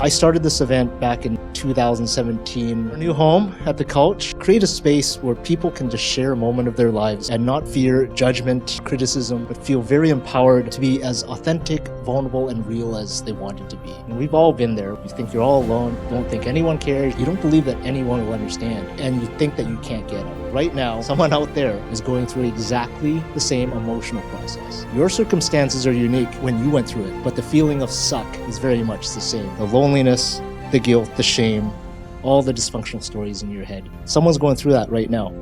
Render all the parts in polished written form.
I started this event back in 2017. Our new home at the couch, create a space where people can just share a moment of their lives and not fear judgment, criticism, but feel very empowered to be as authentic, vulnerable, and real as they wanted to be. And we've all been there. You think you're all alone, you don't think anyone cares, you don't believe that anyone will understand, and you think that you can't get out. Right now, someone out there is going through exactly the same emotional process. Your circumstances are unique when you went through it, but the feeling of suck is very much the same. The loneliness, the guilt, the shame, all the dysfunctional stories in your head. Someone's going through that right now.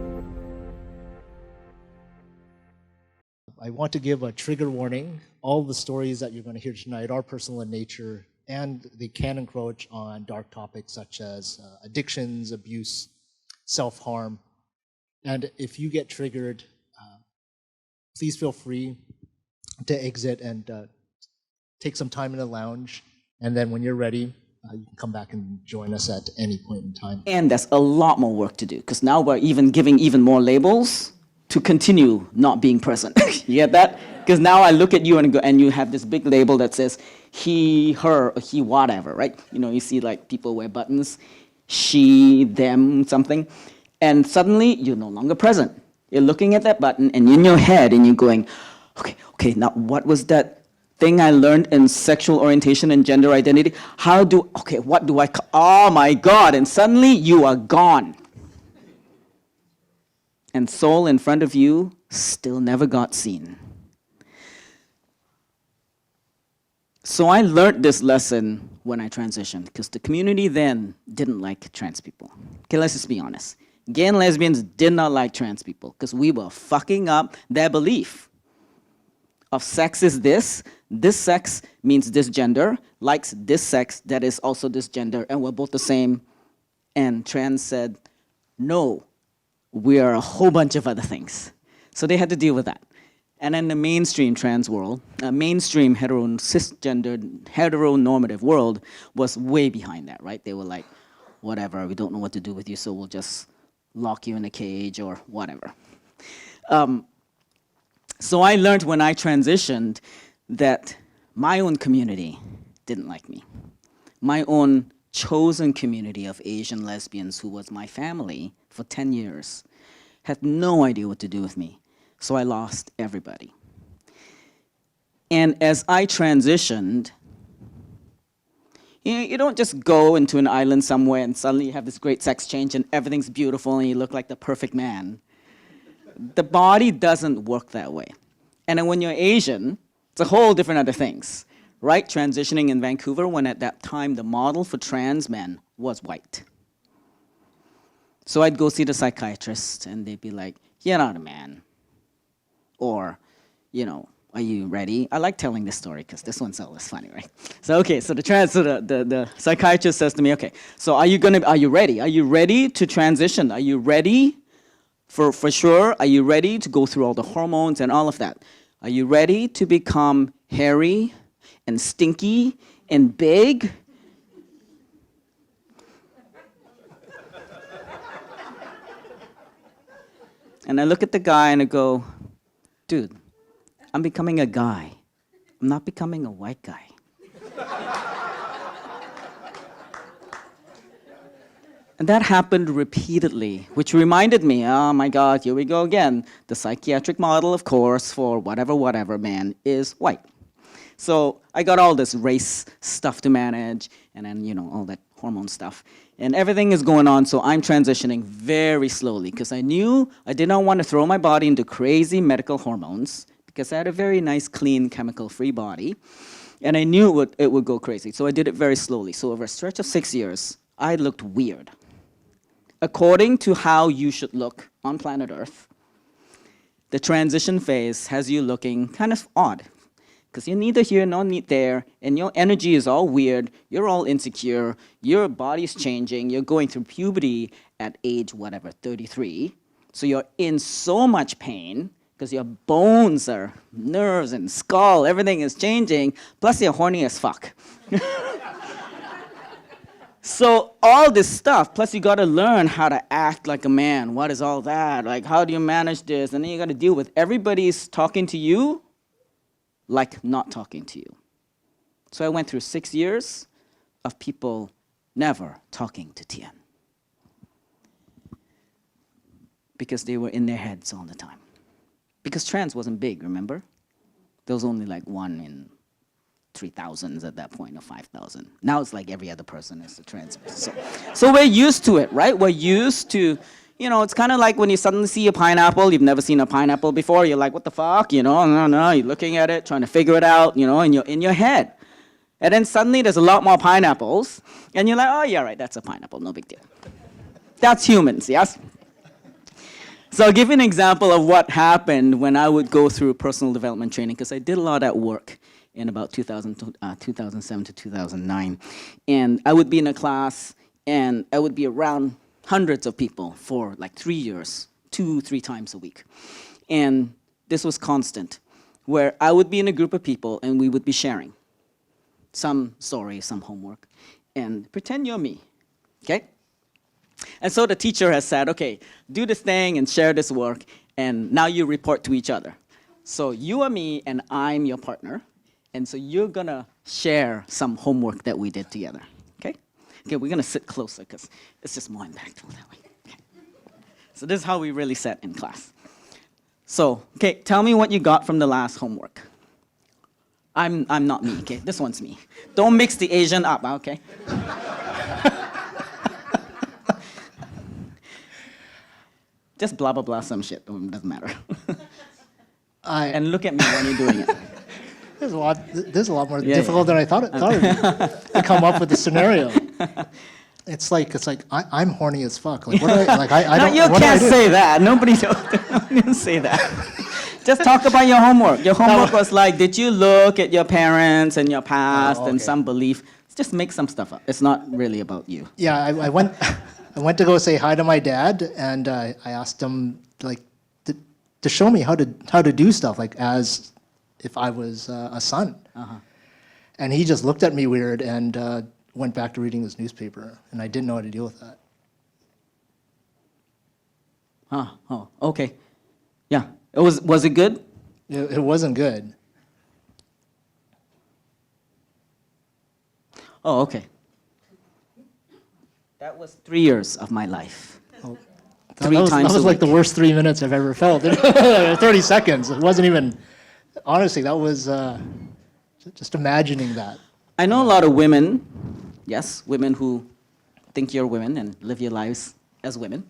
I want to give a trigger warning. All the stories that you're going to hear tonight are personal in nature, and they can encroach on dark topics such as addictions, abuse, self-harm. And if you get triggered, please feel free to exit and take some time in the lounge. And then when you're ready, you can come back and join us at any point in time. And there's a lot more work to do, because now we're even giving even more labels to continue not being present. You get that? Because now I look at you and you have this big label that says he, her, or he, whatever, right? You know, you see like people wear buttons, she, them, something, and suddenly you're no longer present. You're looking at that button and in your head and you're going, okay, now what was that thing I learned in sexual orientation and gender identity? What do I, oh my God, and suddenly you are gone. And soul in front of you still never got seen. So I learned this lesson when I transitioned, because the community then didn't like trans people. Okay, let's just be honest. Gay and lesbians did not like trans people because we were fucking up their belief of sex is this sex means this gender, likes this sex that is also this gender, and we're both the same. And trans said, no, we are a whole bunch of other things. So they had to deal with that. And in the mainstream trans world, a mainstream cisgendered, heteronormative world was way behind that, right? They were like, whatever, we don't know what to do with you, so we'll just lock you in a cage or whatever. So I learned when I transitioned that my own community didn't like me. My own chosen community of Asian lesbians, who was my family for 10 years, had no idea what to do with me. So I lost everybody. And as I transitioned, you don't just go into an island somewhere and suddenly you have this great sex change and everything's beautiful and you look like the perfect man. The body doesn't work that way. And then when you're Asian, it's a whole different other things, right? Transitioning in Vancouver, when at that time the model for trans men was white. So I'd go see the psychiatrist and they'd be like, you're not a man. Or, you know, are you ready? I like telling this story because this one's always funny, right? So the psychiatrist says to me, okay, so are you ready? Are you ready to transition? Are you ready for sure? Are you ready to go through all the hormones and all of that? Are you ready to become hairy and stinky and big? And I look at the guy and I go, dude, I'm becoming a guy. I'm not becoming a white guy. And that happened repeatedly, which reminded me, oh my God, here we go again. The psychiatric model, of course, for whatever man is white. So I got all this race stuff to manage, and then, you know, all that hormone stuff. And everything is going on, so I'm transitioning very slowly, because I knew I did not want to throw my body into crazy medical hormones, because I had a very nice, clean, chemical-free body, and I knew it would go crazy. So I did it very slowly. So over a stretch of 6 years, I looked weird. According to how you should look on planet Earth, the transition phase has you looking kind of odd, because you're neither here nor there, and your energy is all weird, you're all insecure, your body's changing, you're going through puberty at age, 33. So you're in so much pain, because your bones are, nerves and skull, everything is changing, plus you're horny as fuck. So all this stuff, plus you gotta learn how to act like a man. What is all that? Like, how do you manage this? And then you gotta deal with everybody's talking to you like not talking to you. So I went through 6 years of people never talking to Tien. Because they were in their heads all the time. Because trans wasn't big, remember? There was only like 1 in 3,000s at that point, or 5,000. Now it's like every other person is a trans person. So we're used to it, right? We're used to, it's kind of like when you suddenly see a pineapple, you've never seen a pineapple before, you're like, what the fuck, no, you're looking at it, trying to figure it out, in your head. And then suddenly there's a lot more pineapples, and you're like, oh, yeah, right, that's a pineapple, no big deal. That's humans, yes? So I'll give you an example of what happened when I would go through personal development training, because I did a lot of that work in about 2007 to 2009. And I would be in a class, and I would be around hundreds of people for like 3 years, 2-3 times a week. And this was constant, where I would be in a group of people, and we would be sharing some story, some homework, and pretend you're me, okay? And so the teacher has said, okay, do this thing and share this work, and now you report to each other. So you are me, and I'm your partner, and so you're gonna share some homework that we did together, okay? Okay, we're gonna sit closer, because it's just more impactful that way. Okay. So this is how we really sat in class. So, okay, tell me what you got from the last homework. I'm not me, okay? This one's me. Don't mix the Asian up, okay? Just blah, blah, blah, some shit. Doesn't matter. And look at me when you're doing it. This is a lot more difficult than I thought it would be to come up with the scenario. It's like I'm horny as fuck. Like, what do I No, don't. you can't say that. Nobody don't say that. Just talk about your homework. Your homework was like, did you look at your parents and your past and some belief? Just make some stuff up. It's not really about you. Yeah, I went. I went to go say hi to my dad, and I asked him to show me how to do stuff, like as if I was a son. And he just looked at me weird and went back to reading his newspaper, and I didn't know how to deal with that. Oh, okay. Yeah. Was it good? It wasn't good. Oh, okay. That was 3 years of my life. Oh, Three times that was a like the week. worst 3 minutes I've ever felt. 30 seconds. It wasn't even. Honestly, that was just imagining that. I know a lot of women, yes, women who think you're women and live your lives as women,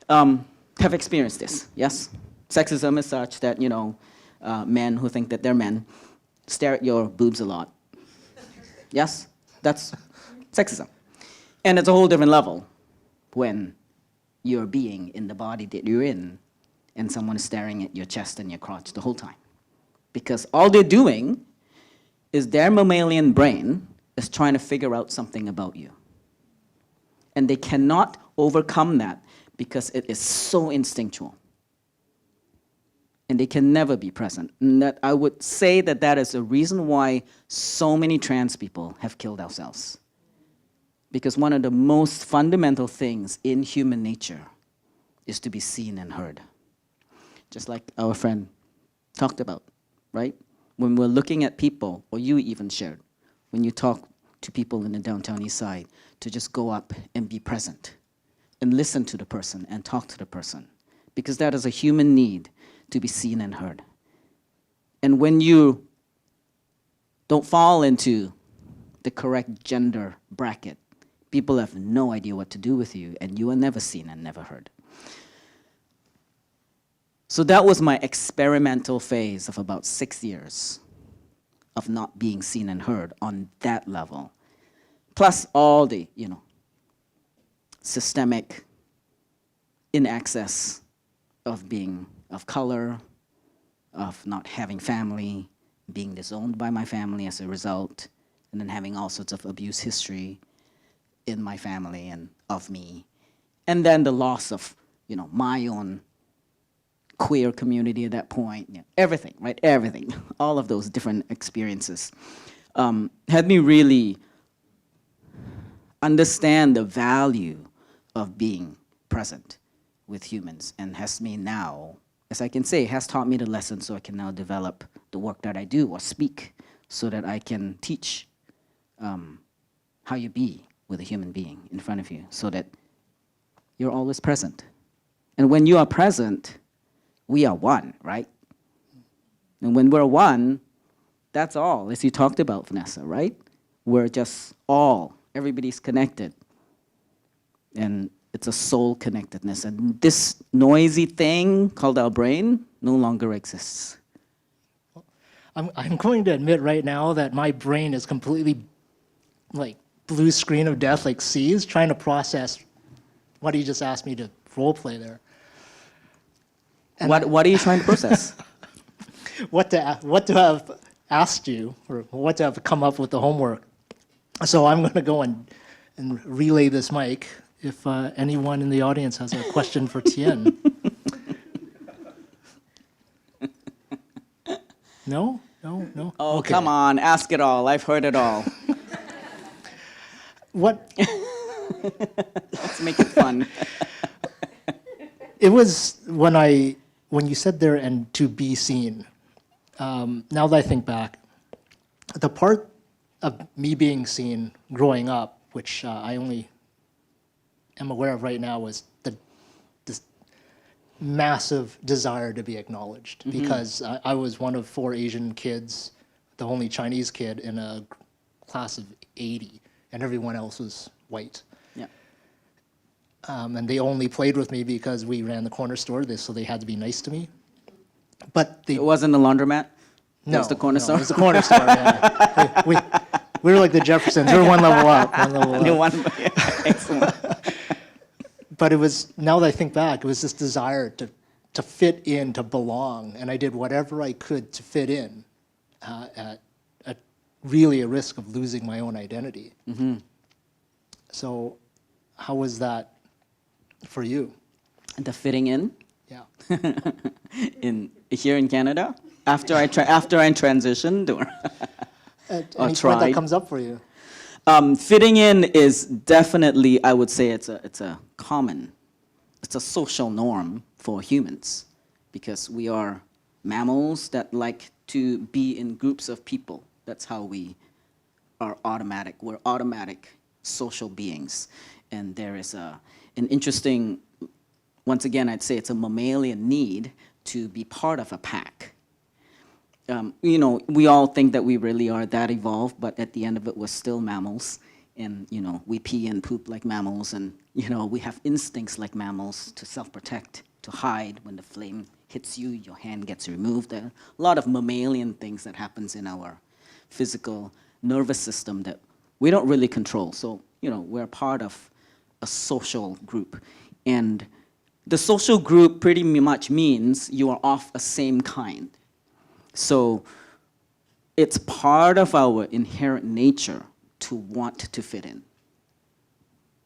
have experienced this, yes? Sexism is such that, men who think that they're men stare at your boobs a lot. Yes? That's sexism. And it's a whole different level when you're being in the body that you're in and someone is staring at your chest and your crotch the whole time. Because all they're doing is their mammalian brain is trying to figure out something about you. And they cannot overcome that because it is so instinctual. And they can never be present. And that I would say that is a reason why so many trans people have killed ourselves. Because one of the most fundamental things in human nature is to be seen and heard. Just like our friend talked about, right? When we're looking at people, or you even shared, when you talk to people in the downtown east side, to just go up and be present and listen to the person and talk to the person. Because that is a human need to be seen and heard. And when you don't fall into the correct gender bracket, people have no idea what to do with you, and you are never seen and never heard. So that was my experimental phase of about 6 years of not being seen and heard on that level. Plus all the, systemic inaccess of being of color, of not having family, being disowned by my family as a result, and then having all sorts of abuse history in my family and of me. And then the loss of, my own queer community at that point, everything, right? Everything, all of those different experiences had me really understand the value of being present with humans, and has me now, as I can say, has taught me the lesson so I can now develop the work that I do or speak so that I can teach how you be with a human being in front of you so that you're always present. And when you are present, we are one, right? And when we're one, that's all, as you talked about, Vanessa, right? We're just all, everybody's connected. And it's a soul connectedness. And this noisy thing called our brain no longer exists. I'm going to admit right now that my brain is completely like blue screen of death, like seas, trying to process what he just asked me to role play there. And What are you trying to process? what to have asked you, or what to have come up with the homework. So I'm going to go and relay this mic if anyone in the audience has a question for Tien. No? No? Oh, Okay. come on, ask it all. I've heard it all. What? Let's make it fun. It was when you said there, and to be seen. Now that I think back, the part of me being seen growing up, which I only am aware of right now, was this massive desire to be acknowledged. Mm-hmm. Because I was one of 4 Asian kids, the only Chinese kid in a class of 80, and everyone else was white. Yeah. And they only played with me because we ran the corner store, so they had to be nice to me. But It wasn't the laundromat? No, it was the corner store? It was the corner store, yeah. We were like the Jeffersons. We were one level up. Excellent. But it was, now that I think back, it was this desire to fit in, to belong. And I did whatever I could to fit in at really a risk of losing my own identity. Mm-hmm. So how was that for you? The fitting in? Yeah. Here in Canada? After I transitioned? Or At any point that comes up for you? Fitting in is definitely, I would say, it's a social norm for humans, because we are mammals that like to be in groups of people. That's how we are automatic. We're automatic social beings. And there is an interesting, once again, I'd say it's a mammalian need to be part of a pack. We all think that we really are that evolved, but at the end of it, we're still mammals. And, we pee and poop like mammals. And, we have instincts like mammals to self-protect, to hide. When the flame hits you, your hand gets removed. There are a lot of mammalian things that happens in our physical nervous system that we don't really control. So, we're part of a social group. And the social group pretty much means you are of a same kind. So it's part of our inherent nature to want to fit in.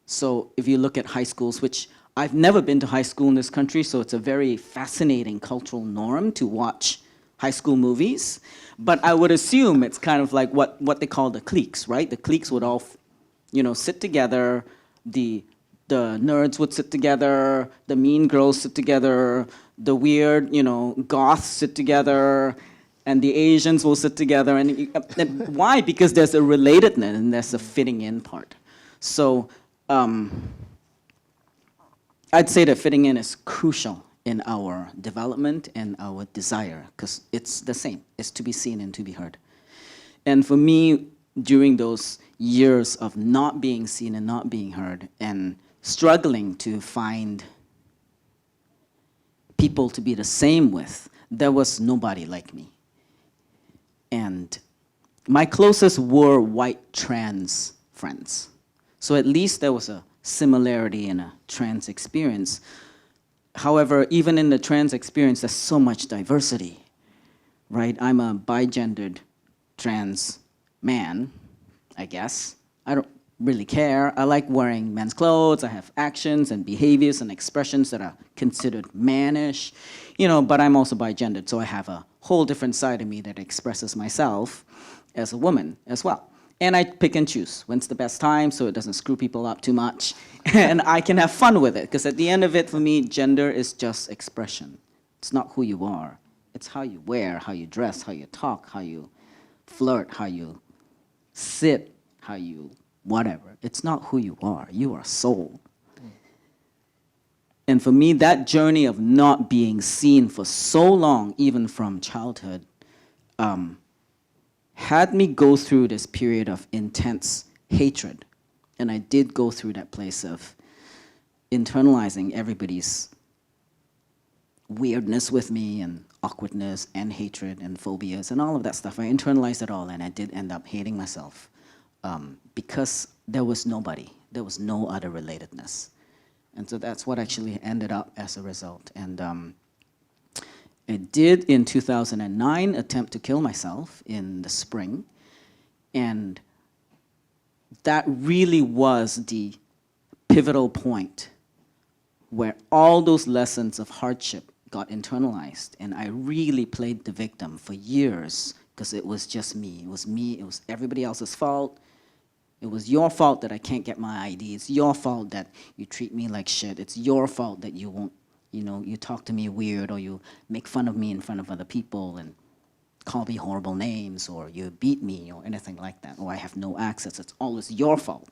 So if you look at high schools, which I've never been to high school in this country, so it's a very fascinating cultural norm to watch high school movies. But I would assume it's kind of like what they call the cliques, right? The cliques would all, sit together. The nerds would sit together. The mean girls sit together. The weird, goths sit together. And the Asians will sit together. And why? Because there's a relatedness and there's a fitting in part. So I'd say that fitting in is crucial in our development and our desire, because it's the same. It's to be seen and to be heard. And for me, during those years of not being seen and not being heard and struggling to find people to be the same with, there was nobody like me. And my closest were white trans friends. So at least there was a similarity in a trans experience. However, even in the trans experience, there's so much diversity, right? I'm a bigendered trans man, I guess. I don't really care. I like wearing men's clothes. I have actions and behaviors and expressions that are considered mannish, but I'm also bigendered, so I have a whole different side of me that expresses myself as a woman as well. And I pick and choose when's the best time so it doesn't screw people up too much. And I can have fun with it, because at the end of it, for me, gender is just expression. It's not who you are. It's how you wear, how you dress, how you talk, how you flirt, how you sit, how you whatever. It's not who you are. You are soul. And for me, that journey of not being seen for so long, even from childhood, had me go through this period of intense hatred. And I did go through that place of internalizing everybody's weirdness with me and awkwardness and hatred and phobias and all of that stuff. I internalized it all, and I did end up hating myself because there was nobody. There was no other relatedness. And so that's what actually ended up as a result. And I did, in 2009, attempt to kill myself in the spring. And that really was the pivotal point where all those lessons of hardship got internalized. And I really played the victim for years because it was just me. It was everybody else's fault. It was your fault that I can't get my ID. It's your fault that you treat me like shit. It's your fault that you won't, you talk to me weird, or you make fun of me in front of other people and call me horrible names, or you beat me, or anything like that, or I have no access. It's always your fault.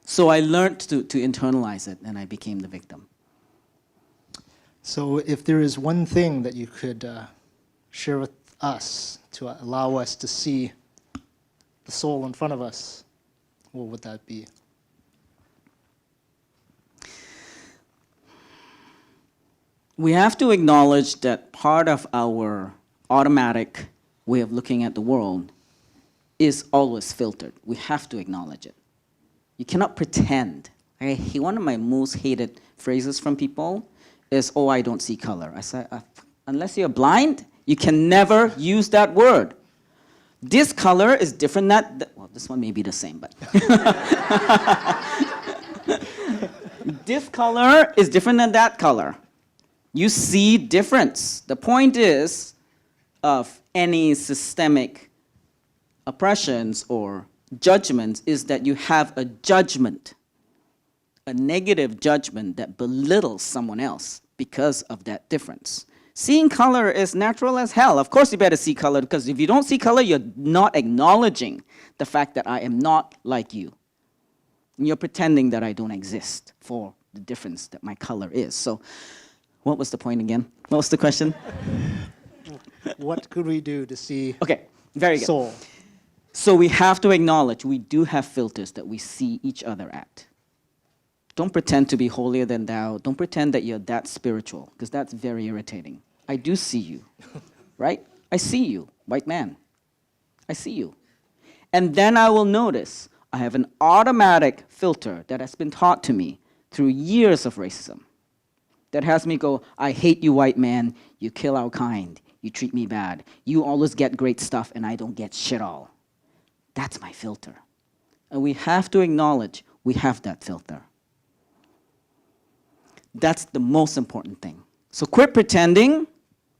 So I learned to internalize it, and I became the victim. So if there is one thing that you could share with us to allow us to see the soul in front of us, what would that be? We have to acknowledge that part of our automatic way of looking at the world is always filtered. We have to acknowledge it. You cannot pretend. One of my most hated phrases from people is, "Oh, I don't see color." I say, unless you're blind, you can never use that word. This color is different than well, this one may be the same, but this color is different than that color. You see difference. The point is of any systemic oppressions or judgments is that you have a judgment, a negative judgment that belittles someone else because of that difference. Seeing color is natural as hell. Of course you better see color, because if you don't see color, you're not acknowledging the fact that I am not like you. And you're pretending that I don't exist for the difference that my color is. So what was the point again? What was the question? What could we do to see Okay, very good. soul? So we have to acknowledge we do have filters that we see each other at. Don't pretend to be holier than thou. Don't pretend that you're that spiritual, because that's very irritating. I do see you, right? I see you, white man. I see you. And then I will notice I have an automatic filter that has been taught to me through years of racism that has me go, I hate you, white man. You kill our kind. You treat me bad. You always get great stuff, and I don't get shit all. That's my filter. And we have to acknowledge we have that filter. That's the most important thing. So quit pretending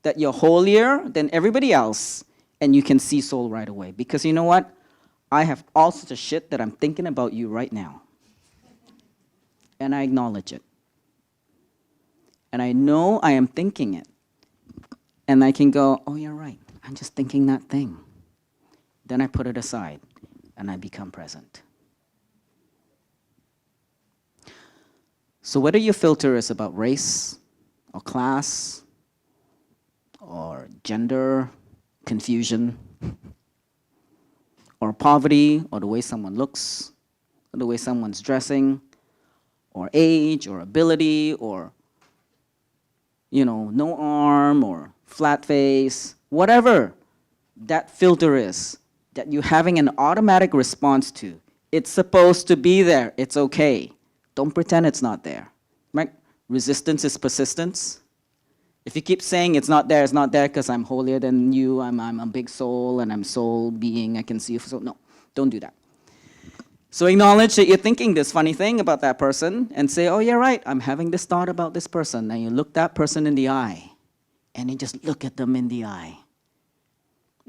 that you're holier than everybody else and you can see soul right away. Because you know what? I have all sorts of shit that I'm thinking about you right now. And I acknowledge it. And I know I am thinking it. And I can go, oh, you're right. I'm just thinking that thing. Then I put it aside and I become present. So whether your filter is about race or class or gender confusion or poverty or the way someone looks or the way someone's dressing or age or ability or, no arm or flat face, whatever that filter is that you're having an automatic response to, it's supposed to be there. It's okay. Don't pretend it's not there, right? Resistance is persistence. If you keep saying it's not there because I'm holier than you, I'm a big soul and I'm soul being, I can see you. So no, don't do that. So acknowledge that you're thinking this funny thing about that person and say, oh, you're right, I'm having this thought about this person. And you look that person in the eye and you just look at them in the eye.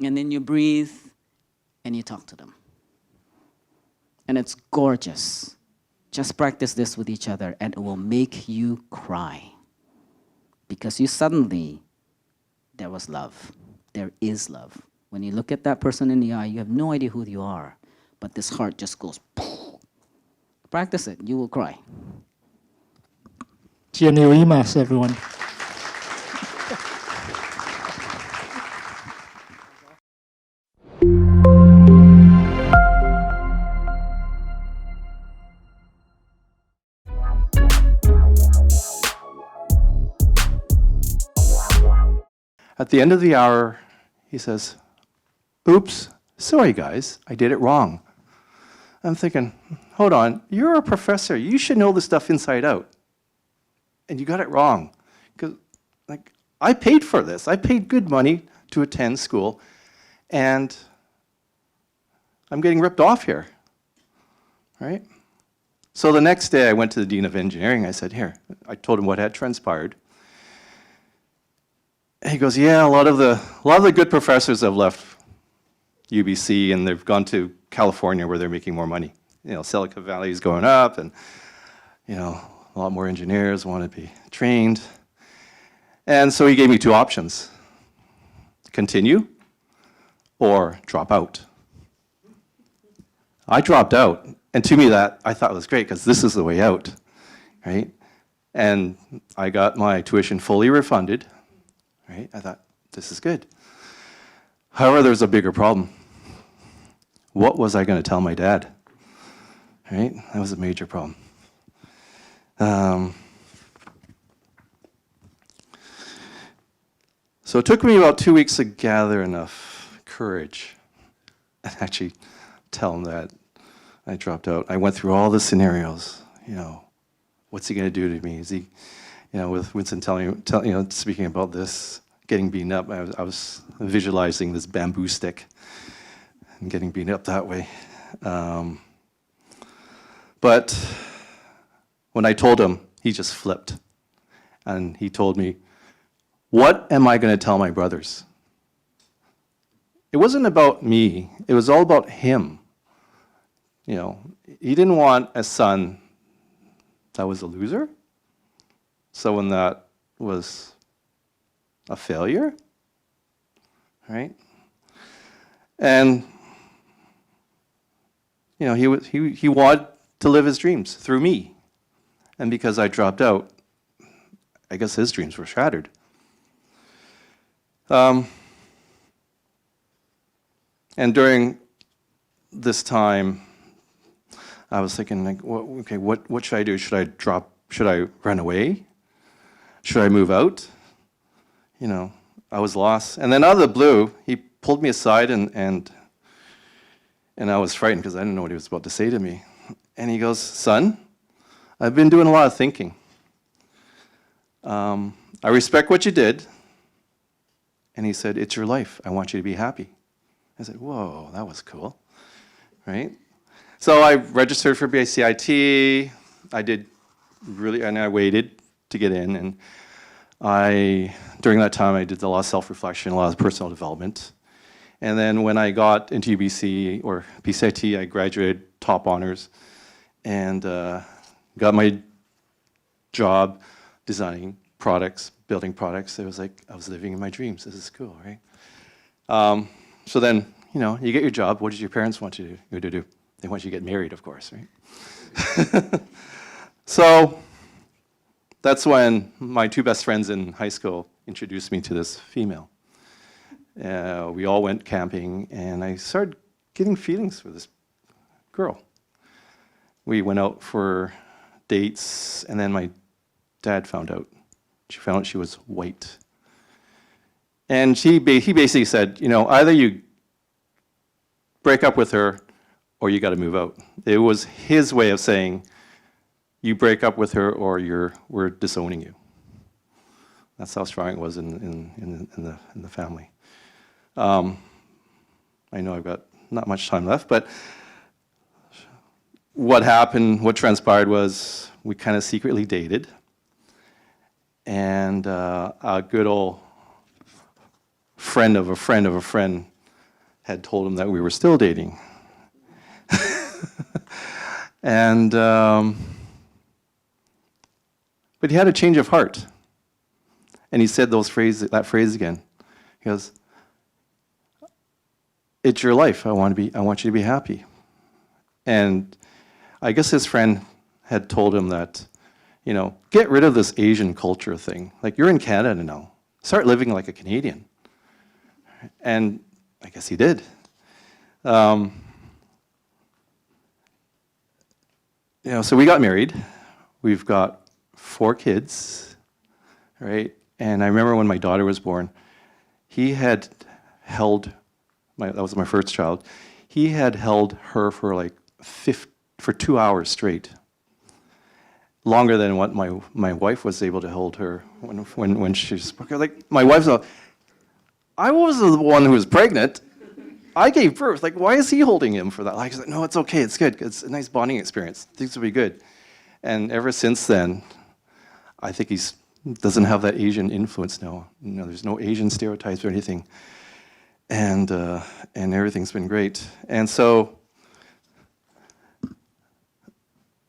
And then you breathe and you talk to them. And it's gorgeous. Just practice this with each other and it will make you cry. Because there was love. There is love. When you look at that person in the eye, you have no idea who you are. but this heart just goes. Practice it, you will cry. Tien Neo Eamas, everyone. At the end of the hour, he says, "Oops, sorry guys, I did it wrong." I'm thinking, hold on, you're a professor. You should know this stuff inside out. And you got it wrong. Because like, I paid for this. I paid good money to attend school. And I'm getting ripped off here. Right? So the next day I went to the Dean of Engineering. I said, here, I told him what had transpired. And he goes, yeah, a lot of the good professors have left UBC and they've gone to California where they're making more money. You know, Silicon Valley is going up and, you know, a lot more engineers want to be trained. And so he gave me two options: continue or drop out. I dropped out. And to me that I thought was great because this is the way out, right? And I got my tuition fully refunded, right? I thought, this is good. However, there's a bigger problem. What was I going to tell my dad? Right? That was a major problem. So it took me about 2 weeks to gather enough courage and actually tell him that I dropped out. I went through all the scenarios. You know, what's he going to do to me? Is he, you know, with Winston speaking about this, getting beaten up, I was visualizing this bamboo stick and getting beaten up that way. But when I told him, he just flipped. And he told me, what am I going to tell my brothers? It wasn't about me. It was all about him. You know, he didn't want a son that was a loser, someone that was a failure, right? And you know, he wanted to live his dreams through me, and because I dropped out, I guess his dreams were shattered. And during this time, I was thinking, like, okay, what should I do? Should I drop? Should I run away? Should I move out? You know, I was lost. And then out of the blue, he pulled me aside, and I was frightened because I didn't know what he was about to say to me. And he goes, son, I've been doing a lot of thinking. I respect what you did. And he said, it's your life. I want you to be happy. I said, whoa, that was cool, right? So I registered for BICIT. And I waited to get in. And during that time, I did a lot of self-reflection, a lot of personal development. And then when I got into UBC or BCIT, I graduated top honors and got my job designing products, building products. It was like I was living in my dreams. This is cool, right? So then, you know, you get your job. What did your parents want you to do? They want you to get married, of course, right? So that's when my two best friends in high school introduced me to this female. We all went camping, and I started getting feelings for this girl. We went out for dates, and then my dad found out. She found out she was white. And he basically said, you know, either you break up with her or you got to move out. It was his way of saying, you break up with her or we're disowning you. That's how strong it was in the family. I know I've got not much time left, but what happened, what transpired was we kind of secretly dated. And a good old friend of a friend of a friend had told him that we were still dating. And, but he had a change of heart. And he said that phrase again. He goes, it's your life. I want you to be happy. And I guess his friend had told him that, get rid of this Asian culture thing. Like, you're in Canada now. Start living like a Canadian. And I guess he did. So we got married. We've got 4 kids, right? And I remember when my daughter was born, he had held, that was my first child, he had held her for for 2 hours straight. Longer than what my wife was able to hold her when she's, like, my wife's I was the one who was pregnant. I gave birth. Like, why is he holding him for that? Like, I said, no, it's okay. It's good. It's a nice bonding experience. Things will be good. And ever since then, I think he doesn't have that Asian influence now. There's no Asian stereotypes or anything. And everything's been great. And so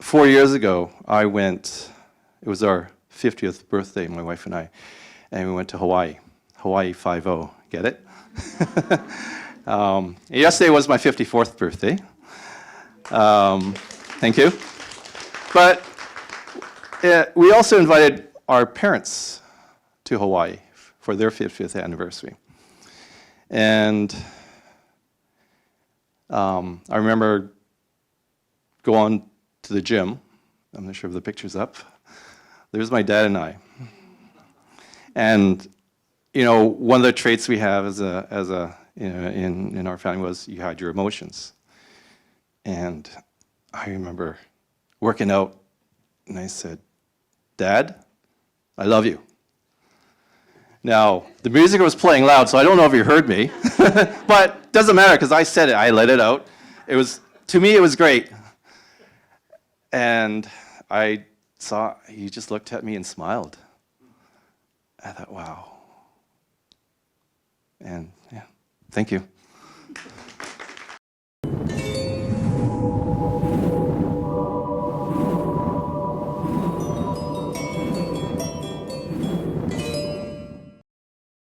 4 years ago, I went, it was our 50th birthday, my wife and I, and we went to Hawaii. Hawaii 5-0, get it? Yesterday was my 54th birthday. Thank you. But we also invited our parents to Hawaii for their 50th anniversary. And I remember going to the gym. I'm not sure if the picture's up. There's my dad and I. And one of the traits we have in our family was you hide your emotions. And I remember working out, and I said, "Dad, I love you." Now, the music was playing loud, so I don't know if you heard me, but it doesn't matter because I said it. I let it out. To me, it was great. And I saw he just looked at me and smiled. I thought, wow. And yeah, thank you.